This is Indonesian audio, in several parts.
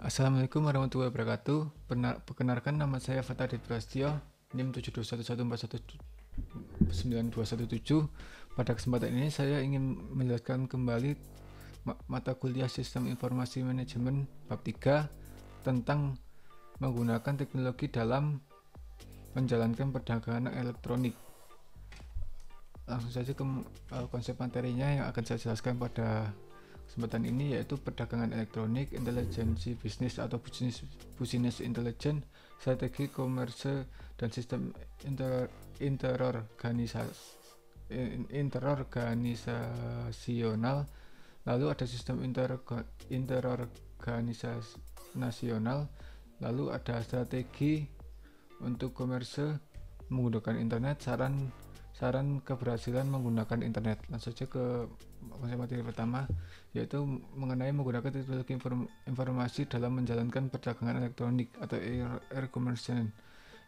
Assalamualaikum warahmatullahi wabarakatuh. Perkenalkan, nama saya Fatadit Prastio, NIM 7211419217. Pada kesempatan ini saya ingin menjelaskan kembali mata kuliah Sistem Informasi Manajemen bab 3 tentang menggunakan teknologi dalam menjalankan perdagangan elektronik. Langsung saja ke konsep materinya yang akan saya jelaskan pada kesempatan ini, yaitu perdagangan elektronik, intelijensi bisnis atau business intelligence, strategi komersil, dan sistem interorganisasional. Lalu ada sistem interorganisasional. Lalu ada strategi untuk komersil menggunakan internet, saran keberhasilan menggunakan internet. Langsung saja ke konsep materi pertama, yaitu mengenai menggunakan teknologi informasi dalam menjalankan perdagangan elektronik atau e-commerce,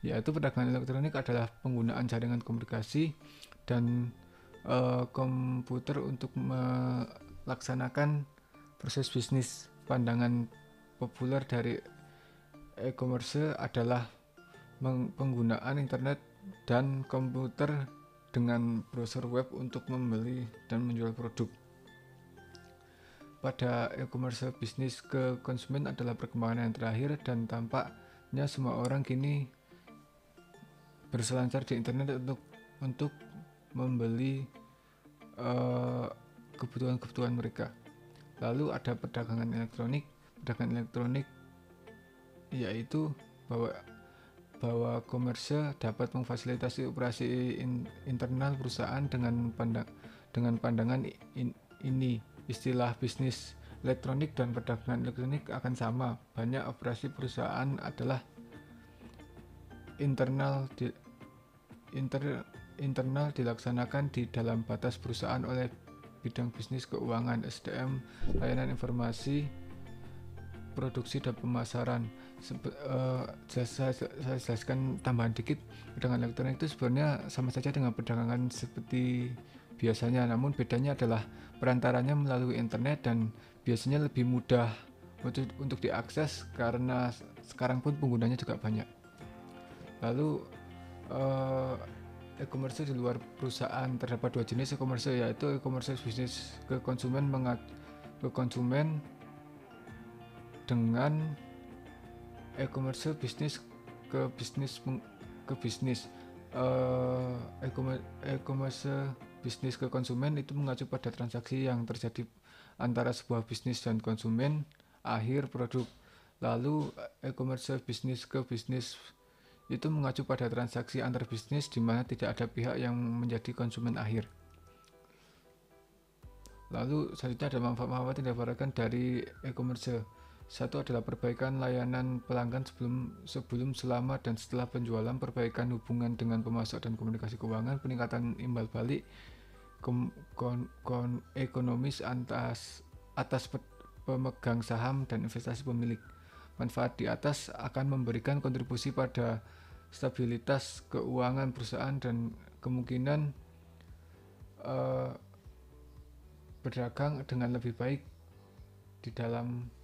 yaitu perdagangan elektronik adalah penggunaan jaringan komunikasi dan komputer untuk melaksanakan proses bisnis. Pandangan populer dari e-commerce adalah penggunaan internet dan komputer dengan browser web untuk membeli dan menjual produk. Pada e-commerce, bisnis ke konsumen adalah perkembangan yang terakhir, dan tampaknya semua orang kini berselancar di internet untuk membeli kebutuhan-kebutuhan mereka. Lalu ada perdagangan elektronik. Perdagangan elektronik yaitu bahwa komersil dapat memfasilitasi operasi internal perusahaan dengan pandangan ini. Istilah bisnis elektronik dan perdagangan elektronik akan sama. Banyak operasi perusahaan adalah internal dilaksanakan di dalam batas perusahaan oleh bidang bisnis keuangan, SDM, layanan informasi, produksi dan pemasaran. Saya jelaskan tambahan dikit. Perdagangan elektronik itu sebenarnya sama saja dengan perdagangan seperti biasanya, namun bedanya adalah perantaranya melalui internet dan biasanya lebih mudah untuk diakses karena sekarang pun penggunanya juga banyak. Lalu e-commerce di luar perusahaan, terdapat dua jenis e-commerce, yaitu e-commerce bisnis ke konsumen dengan e-commerce bisnis ke bisnis. E-commerce bisnis ke konsumen itu mengacu pada transaksi yang terjadi antara sebuah bisnis dan konsumen akhir produk. Lalu e-commerce bisnis ke bisnis itu mengacu pada transaksi antar bisnis di mana tidak ada pihak yang menjadi konsumen akhir. Lalu selanjutnya ada manfaat-manfaat yang didapatkan dari e-commerce. Satu adalah perbaikan layanan pelanggan sebelum, selama, dan setelah penjualan, perbaikan hubungan dengan pemasok dan komunikasi keuangan, peningkatan imbal balik ekonomis atas pemegang saham dan investasi pemilik. Manfaat di atas akan memberikan kontribusi pada stabilitas keuangan perusahaan dan kemungkinan berdagang dengan lebih baik di dalam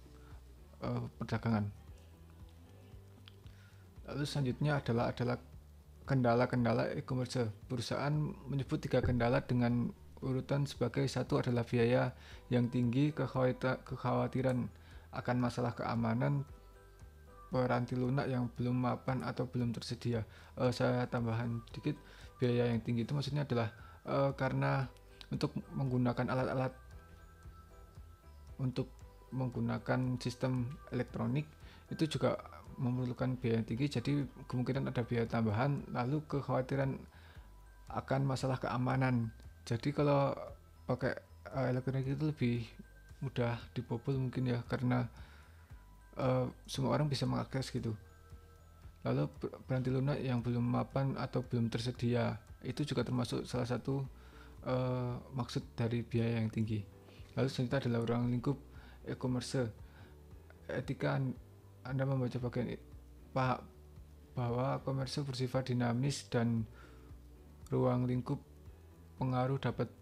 perdagangan. Lalu selanjutnya adalah kendala-kendala e-commerce. Perusahaan menyebut 3 kendala dengan urutan sebagai: satu adalah biaya yang tinggi, kekhawatiran akan masalah keamanan, peranti lunak yang belum mapan atau belum tersedia. Saya tambahan dikit, biaya yang tinggi itu maksudnya adalah karena untuk menggunakan alat-alat untuk menggunakan sistem elektronik itu juga memerlukan biaya yang tinggi, jadi kemungkinan ada biaya tambahan. Lalu kekhawatiran akan masalah keamanan, jadi kalau pakai elektronik itu lebih mudah dibobol mungkin ya, karena semua orang bisa mengakses gitu. Lalu peranti lunak yang belum mapan atau belum tersedia, itu juga termasuk salah satu maksud dari biaya yang tinggi. Lalu selanjutnya adalah ruang lingkup e-commerce. Etika Anda membaca bagian bahwa komersil bersifat dinamis dan ruang lingkup pengaruh dapat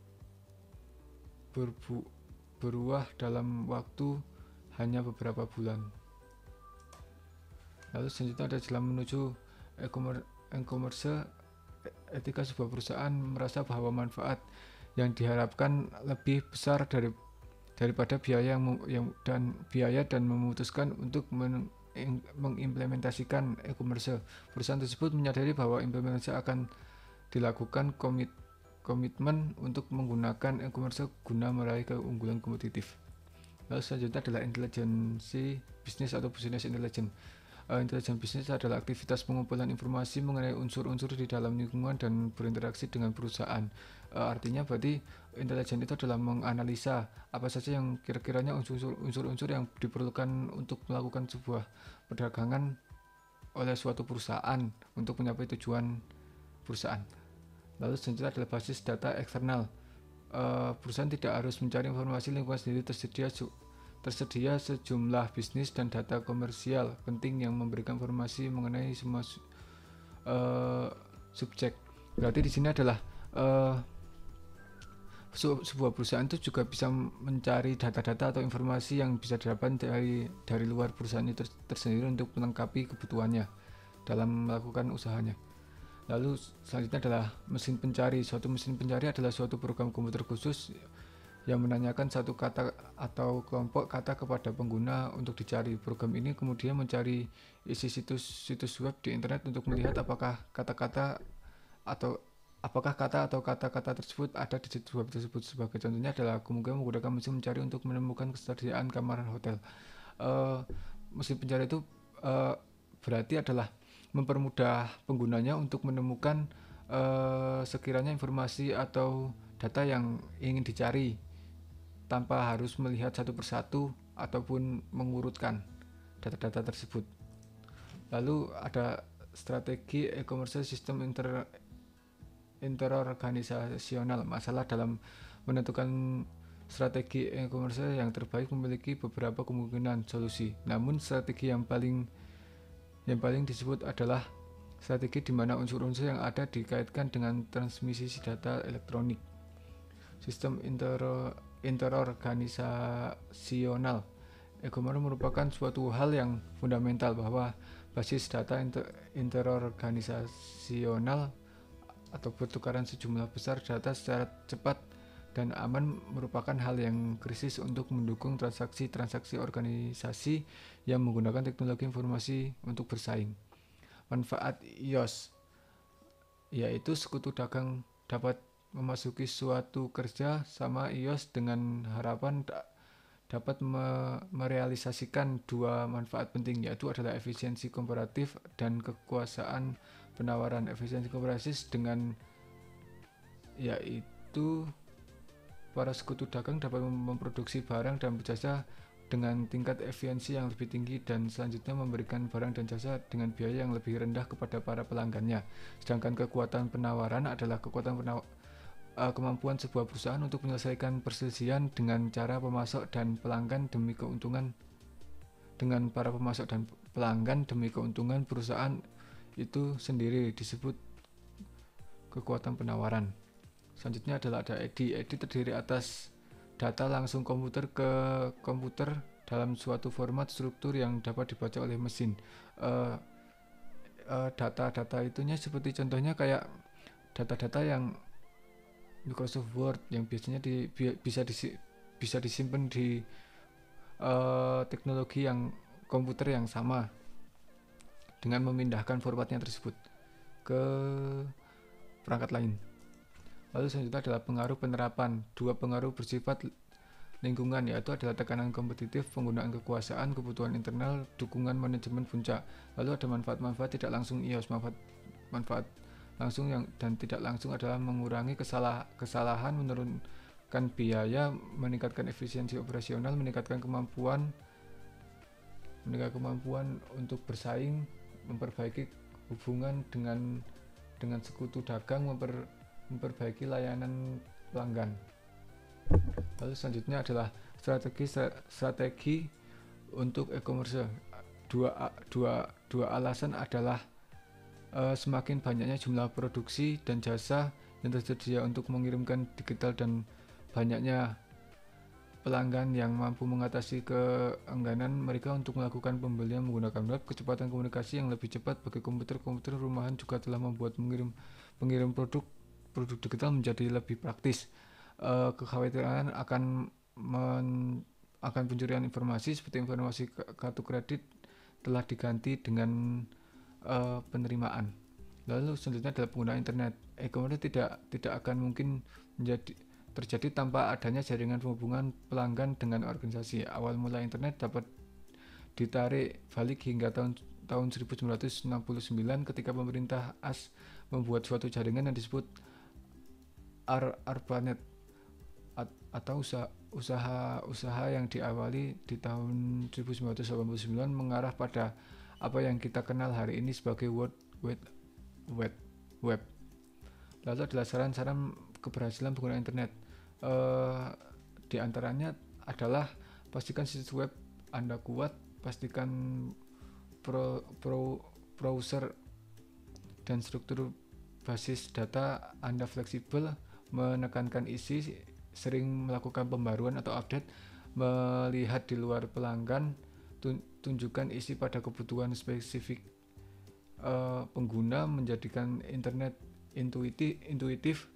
berubah dalam waktu hanya beberapa bulan. Lalu selanjutnya ada jalan menuju e-commerce. Etika sebuah perusahaan merasa bahwa manfaat yang diharapkan lebih besar daripada biaya dan memutuskan untuk mengimplementasikan e-commerce. Perusahaan tersebut menyadari bahwa implementasi akan dilakukan komitmen untuk menggunakan e-commerce guna meraih keunggulan kompetitif. Lalu selanjutnya adalah intelijensi bisnis atau business intelligence. Intelijen bisnis adalah aktivitas pengumpulan informasi mengenai unsur-unsur di dalam lingkungan dan berinteraksi dengan perusahaan. Artinya berarti intelijen itu adalah menganalisa apa saja yang kira-kiranya unsur-unsur yang diperlukan untuk melakukan sebuah perdagangan oleh suatu perusahaan untuk mencapai tujuan perusahaan. Lalu selanjutnya adalah basis data eksternal. Perusahaan tidak harus mencari informasi lingkungan sendiri, tersedia sejumlah bisnis dan data komersial penting yang memberikan informasi mengenai semua subjek. Berarti di sini adalah sebuah perusahaan itu juga bisa mencari data-data atau informasi yang bisa didapatkan dari luar perusahaan itu tersendiri untuk melengkapi kebutuhannya dalam melakukan usahanya. Lalu selanjutnya adalah mesin pencari. Suatu mesin pencari adalah suatu program komputer khusus yang menanyakan satu kata atau kelompok kata kepada pengguna untuk dicari. Program ini kemudian mencari isi situs web di internet untuk melihat apakah kata atau kata-kata tersebut ada di situs web tersebut. Sebagai contohnya adalah kemungkinan menggunakan mesin pencari untuk menemukan kesediaan kamar hotel. Mesin pencari itu berarti adalah mempermudah penggunanya untuk menemukan sekiranya informasi atau data yang ingin dicari tanpa harus melihat satu persatu ataupun mengurutkan data-data tersebut. Lalu ada strategi e-commerce sistem interorganisasional. Masalah dalam menentukan strategi e-commerce yang terbaik memiliki beberapa kemungkinan solusi. Namun strategi yang paling disebut adalah strategi di mana unsur-unsur yang ada dikaitkan dengan transmisi data elektronik. Sistem interorganisasional. E-commerce merupakan suatu hal yang fundamental bahwa basis data interorganisasional atau pertukaran sejumlah besar data secara cepat dan aman merupakan hal yang krisis untuk mendukung transaksi organisasi yang menggunakan teknologi informasi untuk bersaing. Manfaat iOS yaitu sekutu dagang dapat memasuki suatu kerja sama iOS dengan harapan dapat merealisasikan dua manfaat penting, yaitu adalah efisiensi komparatif dan kekuasaan penawaran. Efisiensi komparatif dengan yaitu para sekutu dagang dapat memproduksi barang dan jasa dengan tingkat efisiensi yang lebih tinggi dan selanjutnya memberikan barang dan jasa dengan biaya yang lebih rendah kepada para pelanggannya. Sedangkan kekuatan penawaran adalah kemampuan sebuah perusahaan untuk menyelesaikan perselisihan dengan para pemasok dan pelanggan demi keuntungan perusahaan itu sendiri disebut kekuatan penawaran. Selanjutnya adalah ada EDI. EDI terdiri atas data langsung komputer ke komputer dalam suatu format struktur yang dapat dibaca oleh mesin. Data-data itunya seperti contohnya kayak data-data yang Microsoft Word yang biasanya bisa disimpan di teknologi yang komputer yang sama dengan memindahkan formatnya tersebut ke perangkat lain. Lalu selanjutnya adalah pengaruh penerapan. Dua pengaruh bersifat lingkungan, yaitu adalah tekanan kompetitif, penggunaan kekuasaan, kebutuhan internal, dukungan manajemen puncak. Lalu ada manfaat-manfaat tidak langsung iOS. Manfaat langsung dan tidak langsung adalah mengurangi kesalahan, menurunkan biaya, meningkatkan efisiensi operasional, meningkatkan kemampuan untuk bersaing, memperbaiki hubungan dengan sekutu dagang, memperbaiki layanan pelanggan. Lalu selanjutnya adalah strategi untuk e-commerce. Dua alasan adalah semakin banyaknya jumlah produksi dan jasa yang tersedia untuk mengirimkan digital dan banyaknya pelanggan yang mampu mengatasi keengganan mereka untuk melakukan pembelian menggunakan web. Kecepatan komunikasi yang lebih cepat bagi komputer rumahan juga telah membuat pengirim produk digital menjadi lebih praktis. Kekhawatiran akan pencurian informasi seperti informasi kartu kredit telah diganti dengan penerimaan. Lalu selanjutnya adalah penggunaan internet. E-commerce tidak akan mungkin terjadi tanpa adanya jaringan penghubungan pelanggan dengan organisasi. Awal mula internet dapat ditarik balik hingga tahun 1969 ketika pemerintah AS membuat suatu jaringan yang disebut ARPANET atau usaha yang diawali di tahun 1989 mengarah pada apa yang kita kenal hari ini sebagai World Wide Web. Lalu adalah saran-saran keberhasilan pengguna internet. Di antaranya adalah pastikan situs web Anda kuat, pastikan browser dan struktur basis data Anda fleksibel, menekankan isi, sering melakukan pembaruan atau update, melihat di luar pelanggan, tunjukkan isi pada kebutuhan spesifik pengguna, menjadikan internet intuitif,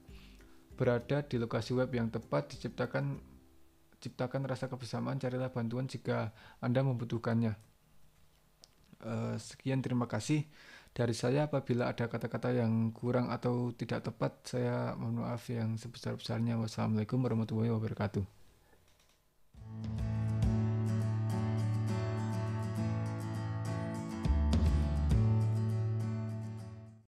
berada di lokasi web yang tepat, ciptakan rasa kebersamaan, carilah bantuan jika Anda membutuhkannya. Sekian, terima kasih dari saya. Apabila ada kata-kata yang kurang atau tidak tepat, saya mohon maaf yang sebesar-besarnya. Wassalamualaikum warahmatullahi wabarakatuh.